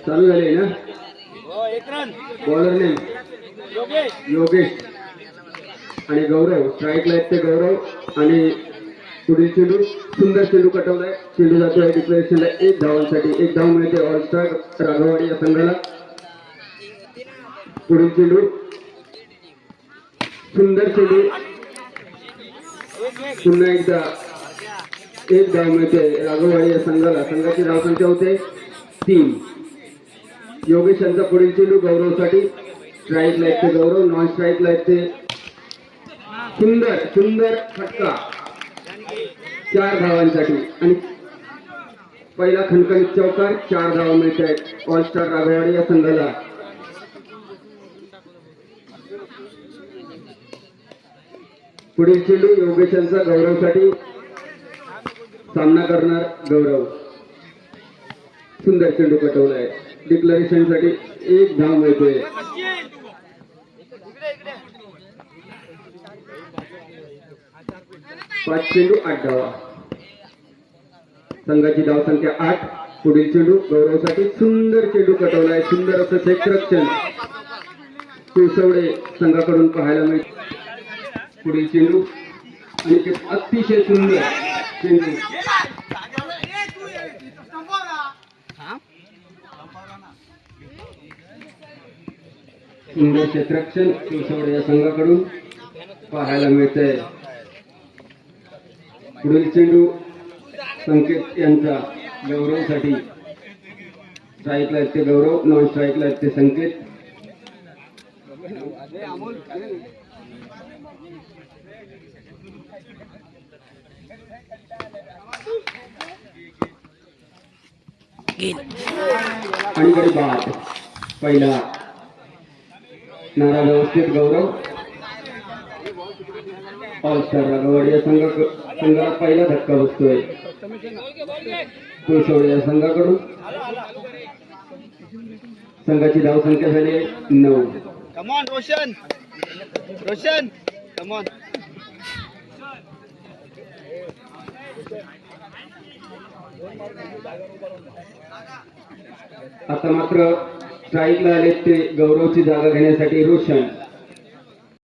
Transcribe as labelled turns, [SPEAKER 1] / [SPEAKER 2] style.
[SPEAKER 1] चालू झाले ना. बॉलर नेम योगेश आणि गौरव. स्ट्राईकला आहेत ते गौरव आणि पुढील चेंडू सुंदर चेंडू कटवलाय. चेंडू जातोय डिक्लेरेशनला 1 धावांसाठी. 1 धाव मिळते ऑल स्टार राघवाडी या संघाला. पुढील चेंडू सुंदर चेंडू पुन्हा एकदा 1 धाव मिळते राघवाडी या संघाला. संघाची धावसंख्या होते 3. योगेश यांचा पुढील चेंडू गौरवसाठी. स्ट्राईकला आहेत ते गौरव. नॉन स्ट्राईकला आहेत ते सुंदर सुंदर फटका 4 धावांसाठी आणि पहिला खणखणीत चौकार. 4 धावा मिळत आहेत ऑल स्टार राघवाडी या संघाला. पुढील चेंडू योगेश यांचा गौरवसाठी. सामना करणार गौरव. सुंदर चेंडू कटवलाय. डिक्लेरेशन साठी 1 धाव मिळतोय. 5 चेंडू 8 धावा. संघाची धावसंख्या 8. पुढील चेंडू गौरवसाठी. सुंदर चेंडू कटवलाय. सुंदर असं क्षेत्ररक्षण शिवसवडे संघाकडून पाहायला मिळते. पुढील चेंडू आणि ते अतिशय सुंदर चेंडू. सुंदर क्षेत्ररक्षण शिवसवडे या संघाकडून पाहायला मिळतंय. पुढील चेंडू संकेत यांचा गौरवसाठी. स्ट्राईकला आहेत ते गौरव. नॉन स्ट्राईकला आहेत ते संकेत. आणि गडी बाद. पहिला नारा व्यवस्थित गौरव. ऑल स्टार राघवाडी या संघाला पहिला धक्का बसतोय शिवसवडे या संघाकडून. संघाची धावसंख्या झाली 9.
[SPEAKER 2] Come on Roshan, Roshan come on.
[SPEAKER 1] आता मात्र स्ट्राईकला आले ते गौरवची जागा घेण्यासाठी रोशन.